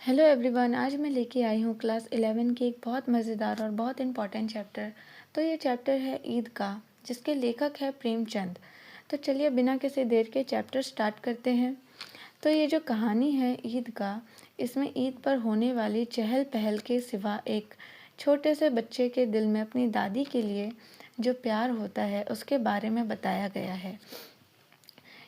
Hello everyone, आज मैं लेके आई हूँ क्लास 11 की एक बहुत मज़ेदार और बहुत इम्पॉर्टेंट चैप्टर। तो ये चैप्टर है ईद का, जिसके लेखक है प्रेमचंद। तो चलिए बिना किसी देर के चैप्टर स्टार्ट करते हैं। तो ये जो कहानी है ईद का, इसमें ईद पर होने वाली चहल पहल के सिवा एक छोटे से बच्चे के दिल में अपनी दादी के लिए जो प्यार होता है उसके बारे में बताया गया है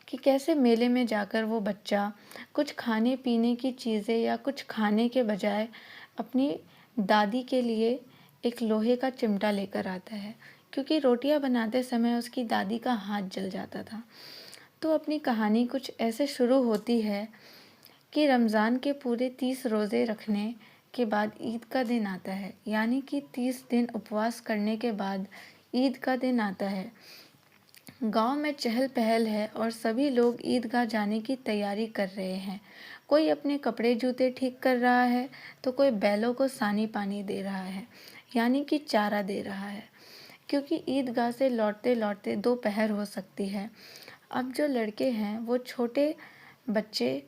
कि कैसे मेले में जाकर वो बच्चा कुछ खाने पीने की चीज़ें या कुछ खाने के बजाय अपनी दादी के लिए एक लोहे का चिमटा लेकर आता है, क्योंकि रोटियां बनाते समय उसकी दादी का हाथ जल जाता था। तो अपनी कहानी कुछ ऐसे शुरू होती है कि रमज़ान के पूरे 30 रोज़े रखने के बाद ईद का दिन आता है, यानी कि 30 दिन उपवास करने के बाद ईद का दिन आता है। गांव में चहल पहल है और सभी लोग ईदगाह जाने की तैयारी कर रहे हैं। कोई अपने कपड़े जूते ठीक कर रहा है, तो कोई बैलों को सानी पानी दे रहा है, यानी कि चारा दे रहा है, क्योंकि ईदगाह से लौटते लौटते दोपहर हो सकती है। अब जो लड़के हैं वो छोटे बच्चे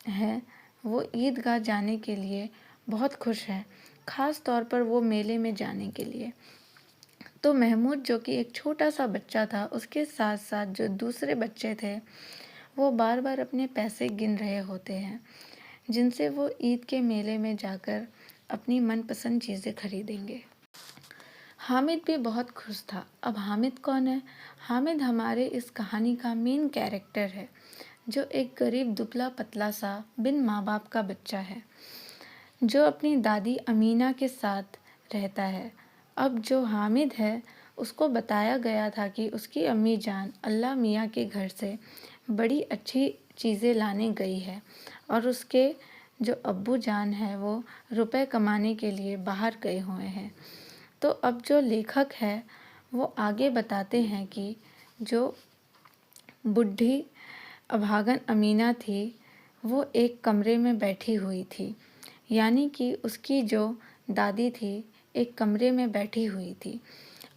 हैं, वो ईदगाह जाने के लिए बहुत खुश हैं, ख़ास तौर पर वो मेले में जाने के लिए। तो महमूद, जो कि एक छोटा सा बच्चा था, उसके साथ साथ जो दूसरे बच्चे थे, वो बार बार अपने पैसे गिन रहे होते हैं, जिनसे वो ईद के मेले में जाकर अपनी मनपसंद चीज़ें खरीदेंगे। हामिद भी बहुत खुश था। अब हामिद कौन है? हामिद हमारे इस कहानी का मेन कैरेक्टर है, जो एक गरीब दुबला पतला सा बिन माँ बाप का बच्चा है, जो अपनी दादी अमीना के साथ रहता है। अब जो हामिद है, उसको बताया गया था कि उसकी अम्मी जान अल्लाह मियाँ के घर से बड़ी अच्छी चीज़ें लाने गई है, और उसके जो अब्बू जान है वो रुपए कमाने के लिए बाहर गए हुए हैं। तो अब जो लेखक है वो आगे बताते हैं कि जो बुढ़ी अभागन अमीना थी, वो एक कमरे में बैठी हुई थी, यानी कि उसकी जो दादी थी एक कमरे में बैठी हुई थी।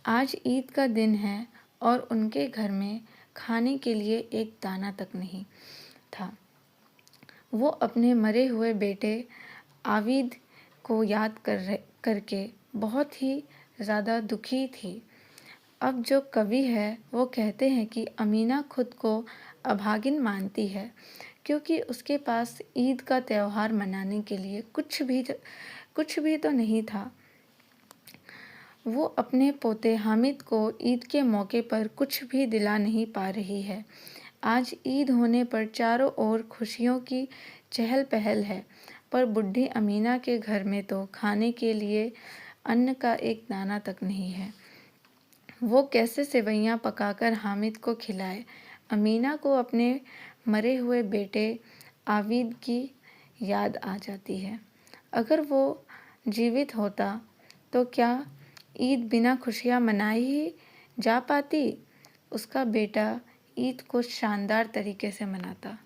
आज ईद का दिन है और उनके घर में खाने के लिए एक दाना तक नहीं था। वो अपने मरे हुए बेटे आविद को याद करके बहुत ही ज़्यादा दुखी थी। अब जो कवि है वो कहते हैं कि अमीना खुद को अभागिन मानती है, क्योंकि उसके पास ईद का त्यौहार मनाने के लिए कुछ भी तो नहीं था। वो अपने पोते हामिद को ईद के मौके पर कुछ भी दिला नहीं पा रही है। आज ईद होने पर चारों ओर खुशियों की चहल पहल है, पर बुढ़ी अमीना के घर में तो खाने के लिए अन्न का एक दाना तक नहीं है। वो कैसे सेवइयाँ पकाकर हामिद को खिलाए। अमीना को अपने मरे हुए बेटे आविद की याद आ जाती है। अगर वो जीवित होता तो क्या ईद बिना खुशियाँ मनाए ही जा पाती? उसका बेटा ईद को शानदार तरीके से मनाता।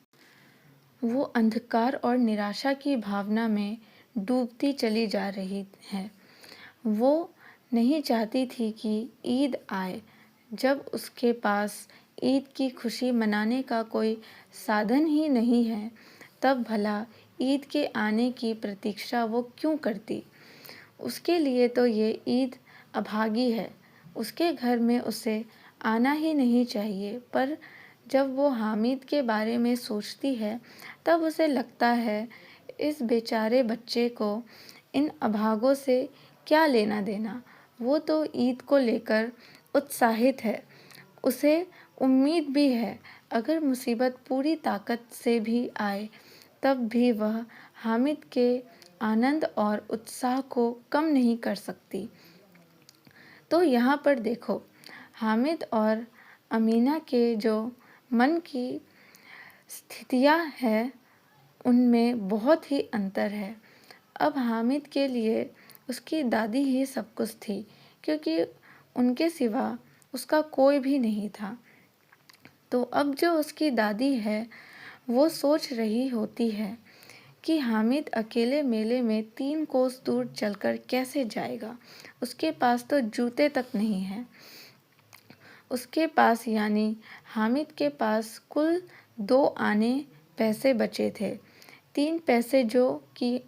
वो अंधकार और निराशा की भावना में डूबती चली जा रही है। वो नहीं चाहती थी कि ईद आए। जब उसके पास ईद की खुशी मनाने का कोई साधन ही नहीं है, तब भला ईद के आने की प्रतीक्षा वो क्यों करती? उसके लिए तो ये ईद अभागी है। उसके घर में उसे आना ही नहीं चाहिए, पर जब वो हामिद के बारे में सोचती है, तब उसे लगता है इस बेचारे बच्चे को इन अभागों से क्या लेना देना। वो तो ईद को लेकर उत्साहित है, उसे उम्मीद भी है। अगर मुसीबत पूरी ताकत से भी आए, तब भी वह हामिद के आनंद और उत्साह को कम नहीं कर सकती। तो यहाँ पर देखो, हामिद और अमीना के जो मन की स्थितियाँ हैं, उनमें बहुत ही अंतर है। अब हामिद के लिए उसकी दादी ही सब कुछ थी, क्योंकि उनके सिवा उसका कोई भी नहीं था। तो अब जो उसकी दादी है, वो सोच रही होती है कि हामिद अकेले मेले में 3 कोस दूर चलकर कैसे जाएगा। उसके पास तो जूते तक नहीं हैं। उसके पास यानी हामिद के पास कुल 2 आने पैसे बचे थे। 3 पैसे जो कि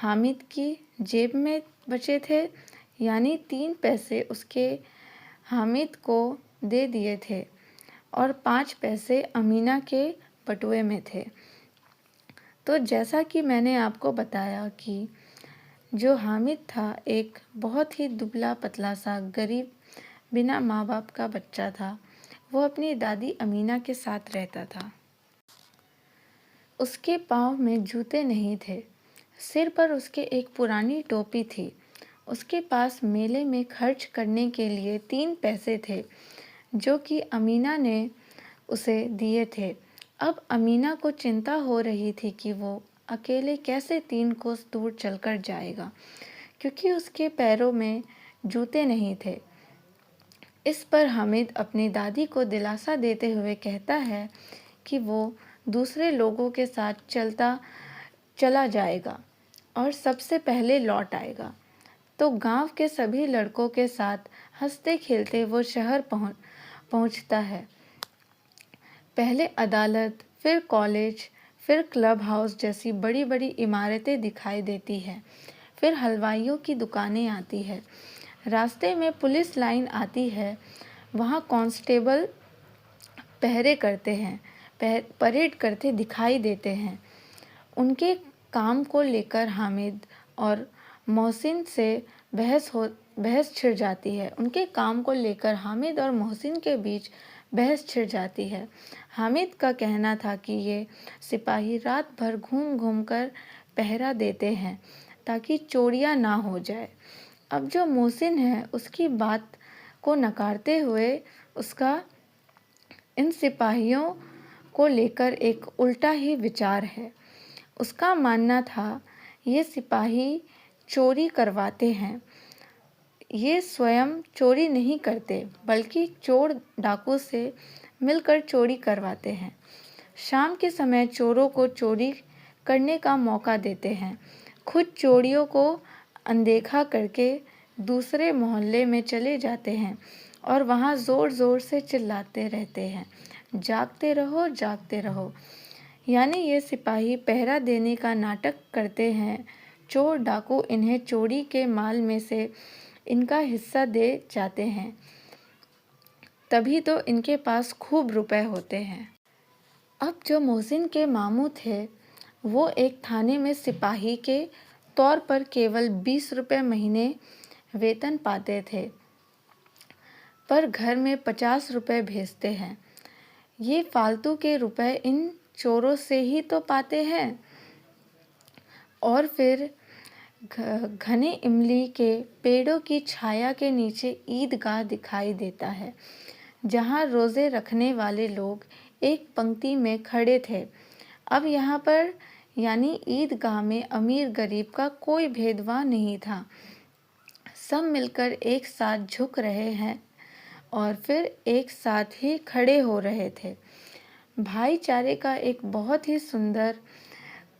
हामिद की जेब में बचे थे, यानी 3 पैसे उसके हामिद को दे दिए थे और 5 पैसे अमीना के बटुए में थे। तो जैसा कि मैंने आपको बताया कि जो हामिद था एक बहुत ही दुबला पतला सा गरीब बिना माँ बाप का बच्चा था। वो अपनी दादी अमीना के साथ रहता था। उसके पाँव में जूते नहीं थे, सिर पर उसके एक पुरानी टोपी थी। उसके पास मेले में खर्च करने के लिए 3 पैसे थे, जो कि अमीना ने उसे दिए थे। अब अमीना को चिंता हो रही थी कि वो अकेले कैसे 3 कोस दूर चलकर जाएगा, क्योंकि उसके पैरों में जूते नहीं थे। इस पर हामिद अपनी दादी को दिलासा देते हुए कहता है कि वो दूसरे लोगों के साथ चला जाएगा और सबसे पहले लौट आएगा। तो गांव के सभी लड़कों के साथ हंसते खेलते वो शहर पहुंचता है। पहले अदालत, फिर कॉलेज, फिर क्लब हाउस जैसी बड़ी बड़ी इमारतें दिखाई देती है। फिर हलवाइयों की दुकानें आती है। रास्ते में पुलिस लाइन आती है। वहाँ कांस्टेबल पहरे करते हैं, परेड करते दिखाई देते हैं। उनके काम को लेकर हामिद और मोहसिन से बहस छिड़ जाती है। उनके काम को लेकर हामिद और मोहसिन के बीच बहस छिड़ जाती है। हामिद का कहना था कि ये सिपाही रात भर घूम घूम कर पहरा देते हैं ताकि चोरियां ना हो जाए। अब जो मोहसिन है उसकी बात को नकारते हुए उसका इन सिपाहियों को लेकर एक उल्टा ही विचार है। उसका मानना था ये सिपाही चोरी करवाते हैं। ये स्वयं चोरी नहीं करते, बल्कि चोर डाकू से मिलकर चोरी करवाते हैं। शाम के समय चोरों को चोरी करने का मौका देते हैं, खुद चोरियों को अनदेखा करके दूसरे मोहल्ले में चले जाते हैं और वहाँ ज़ोर ज़ोर से चिल्लाते रहते हैं, जागते रहो, जागते रहो। यानी ये सिपाही पहरा देने का नाटक करते हैं। चोर डाकू इन्हें चोरी के माल में से इनका हिस्सा दे जाते हैं, तभी तो इनके पास खूब रुपए होते हैं। अब जो मोहसिन के मामू थे वो एक थाने में सिपाही के तौर पर केवल 20 रुपए महीने वेतन पाते थे, पर घर में 50 रुपए भेजते हैं। ये फालतू के रुपए इन चोरों से ही तो पाते हैं। और फिर घने इमली के पेड़ों की छाया के नीचे ईदगाह दिखाई देता है, जहाँ रोज़े रखने वाले लोग एक पंक्ति में खड़े थे। अब यहाँ पर यानी ईदगाह में अमीर गरीब का कोई भेदभाव नहीं था। सब मिलकर एक साथ झुक रहे हैं और फिर एक साथ ही खड़े हो रहे थे। भाईचारे का एक बहुत ही सुंदर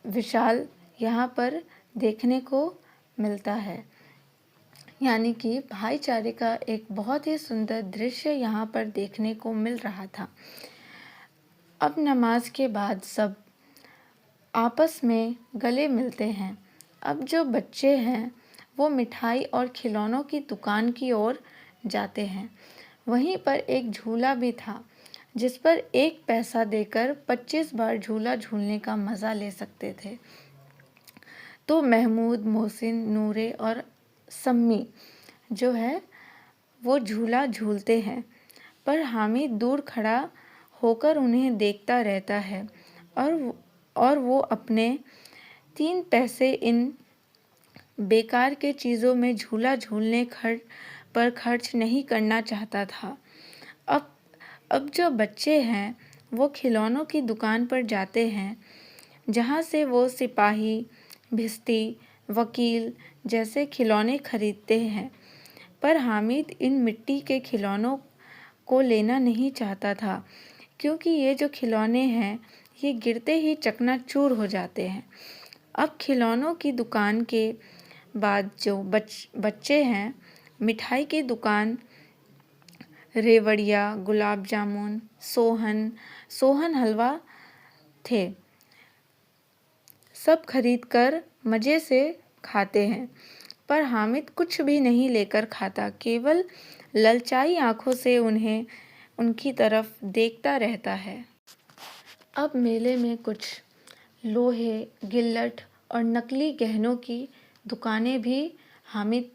विशाल यहाँ पर देखने को मिलता है। यानी कि भाईचारे का एक बहुत ही सुंदर दृश्य यहाँ पर देखने को मिल रहा था। अब नमाज के बाद सब आपस में गले मिलते हैं। अब जो बच्चे हैं वो मिठाई और खिलौनों की दुकान की ओर जाते हैं। वहीं पर एक झूला भी था, जिस पर 1 पैसा देकर 25 बार झूला झूलने का मज़ा ले सकते थे। तो महमूद, मोहसिन, नूरे और सम्मी जो है वो झूला झूलते हैं, पर हामिद दूर खड़ा होकर उन्हें देखता रहता है और वो अपने 3 पैसे इन बेकार के चीज़ों में झूला झूलने पर खर्च नहीं करना चाहता था। अब जो बच्चे हैं वो खिलौनों की दुकान पर जाते हैं, जहाँ से वो सिपाही, भिश्ती, वकील जैसे खिलौने खरीदते हैं। पर हामिद इन मिट्टी के खिलौनों को लेना नहीं चाहता था, क्योंकि ये जो खिलौने हैं ये गिरते ही चकनाचूर हो जाते हैं। अब खिलौनों की दुकान के बाद जो बच्चे हैं, मिठाई की दुकान, रेवड़िया, गुलाब जामुन, सोहन हलवा थे, सब खरीद कर मज़े से खाते हैं, पर हामिद कुछ भी नहीं लेकर खाता, केवल ललचाई आंखों से उन्हें उनकी तरफ देखता रहता है। अब मेले में कुछ लोहे, गिल्लट और नकली गहनों की दुकानें भी हामिद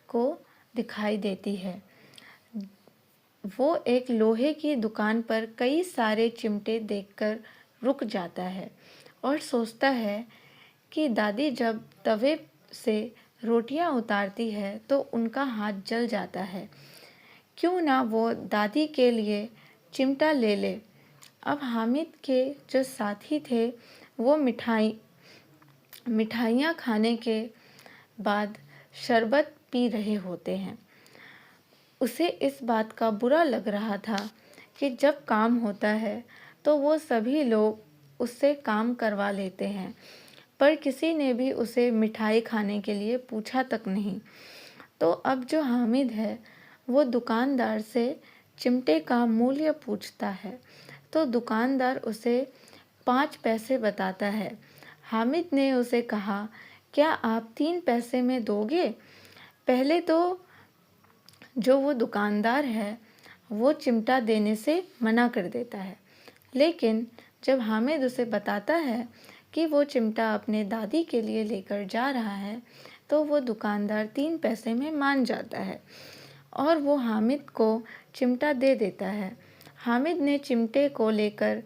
को दिखाई देती है। वो एक लोहे की दुकान पर कई सारे चिमटे देखकर रुक जाता है और सोचता है कि दादी जब तवे से रोटियां उतारती है तो उनका हाथ जल जाता है, क्यों ना वो दादी के लिए चिमटा ले ले। अब हामिद के जो साथी थे वो मिठाइयाँ खाने के बाद शरबत पी रहे होते हैं। उसे इस बात का बुरा लग रहा था कि जब काम होता है तो वो सभी लोग उससे काम करवा लेते हैं, पर किसी ने भी उसे मिठाई खाने के लिए पूछा तक नहीं। तो अब जो हामिद है वो दुकानदार से चिमटे का मूल्य पूछता है, तो दुकानदार उसे 5 पैसे बताता है। हामिद ने उसे कहा, क्या आप 3 पैसे में दोगे? पहले तो जो वो दुकानदार है वो चिमटा देने से मना कर देता है, लेकिन जब हामिद उसे बताता है कि वो चिमटा अपने दादी के लिए लेकर जा रहा है तो वो दुकानदार 3 पैसे में मान जाता है और वो हामिद को चिमटा दे देता है। हामिद ने चिमटे को लेकर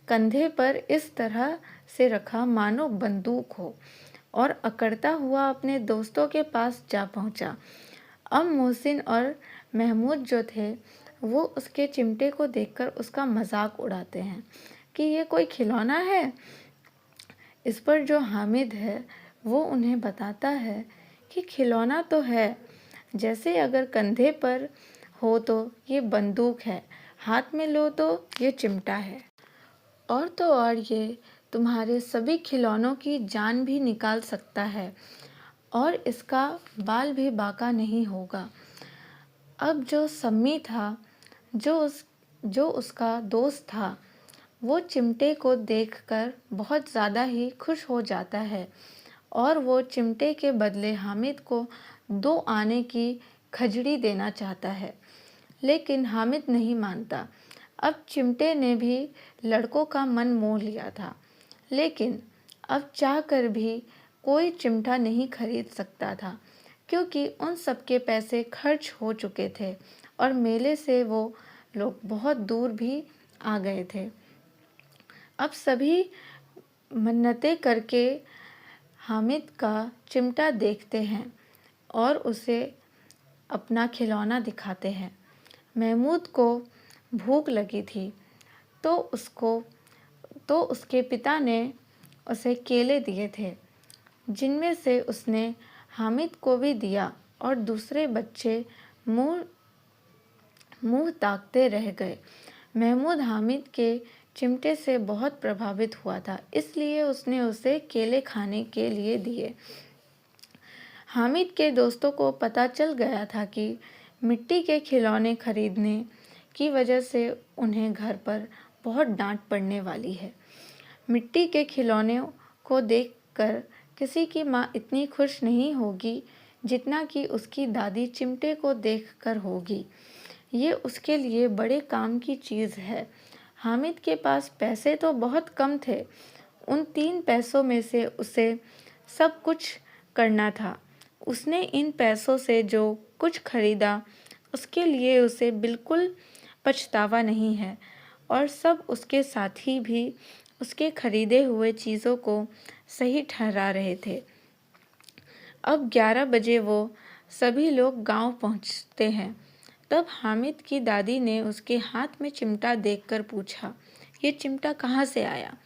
कंधे पर इस तरह से रखा मानो बंदूक हो और अकड़ता हुआ अपने दोस्तों के पास जा पहुंचा। अब मोहसिन और महमूद जो थे वो उसके चिमटे को देखकर उसका मजाक उड़ाते हैं कि ये कोई खिलौना है। इस पर जो हामिद है वो उन्हें बताता है कि खिलौना तो है, जैसे अगर कंधे पर हो तो ये बंदूक है, हाथ में लो तो ये चिमटा है, और तो और ये तुम्हारे सभी खिलौनों की जान भी निकाल सकता है और इसका बाल भी बाका नहीं होगा। अब जो सम्मी था, जो उसका दोस्त था, वो चिमटे को देखकर बहुत ज़्यादा ही खुश हो जाता है और वो चिमटे के बदले हामिद को 2 आने की खजड़ी देना चाहता है, लेकिन हामिद नहीं मानता। अब चिमटे ने भी लड़कों का मन मोह लिया था, लेकिन अब चाह कर भी कोई चिमटा नहीं खरीद सकता था, क्योंकि उन सबके पैसे खर्च हो चुके थे और मेले से वो लोग बहुत दूर भी आ गए थे। अब सभी मन्नतें करके हामिद का चिमटा देखते हैं और उसे अपना खिलौना दिखाते हैं। महमूद को भूख लगी थी तो उसके पिता ने उसे केले दिए थे, जिनमें से उसने हामिद को भी दिया और दूसरे बच्चे मुंह ताकते रह गए। महमूद हामिद के चिमटे से बहुत प्रभावित हुआ था, इसलिए उसने उसे केले खाने के लिए दिए। हामिद के दोस्तों को पता चल गया था कि मिट्टी के खिलौने खरीदने की वजह से उन्हें घर पर बहुत डांट पड़ने वाली है। मिट्टी के खिलौनों को देखकर किसी की माँ इतनी खुश नहीं होगी जितना कि उसकी दादी चिमटे को देखकर होगी। ये उसके लिए बड़े काम की चीज़ है। हामिद के पास पैसे तो बहुत कम थे, उन 3 पैसों में से उसे सब कुछ करना था। उसने इन पैसों से जो कुछ खरीदा उसके लिए उसे बिल्कुल पछतावा नहीं है और सब उसके साथी भी उसके खरीदे हुए चीज़ों को सही ठहरा रहे थे। अब 11 बजे वो सभी लोग गांव पहुंचते हैं। तब हामिद की दादी ने उसके हाथ में चिमटा देखकर पूछा, ये चिमटा कहाँ से आया?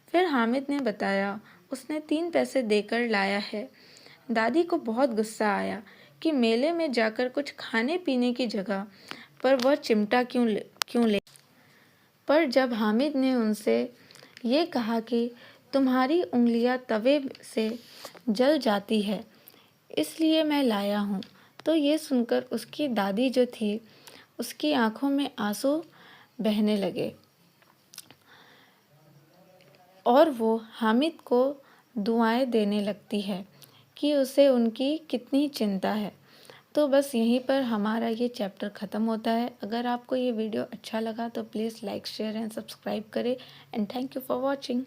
फिर हामिद ने बताया, उसने 3 पैसे देकर लाया है। दादी को बहुत गुस्सा आया कि मेले में जाकर कुछ खाने पीने की जगह पर वह चिमटा क्यों ले। पर जब हामिद ने उनसे ये कहा कि तुम्हारी उंगलियां तवे से जल जाती है, इसलिए मैं लाया हूँ, तो ये सुनकर उसकी दादी जो थी उसकी आंखों में आंसू बहने लगे और वो हामिद को दुआएं देने लगती है कि उसे उनकी कितनी चिंता है। तो बस यहीं पर हमारा ये चैप्टर ख़त्म होता है। अगर आपको ये वीडियो अच्छा लगा तो please like, share and subscribe करें and thank you for watching.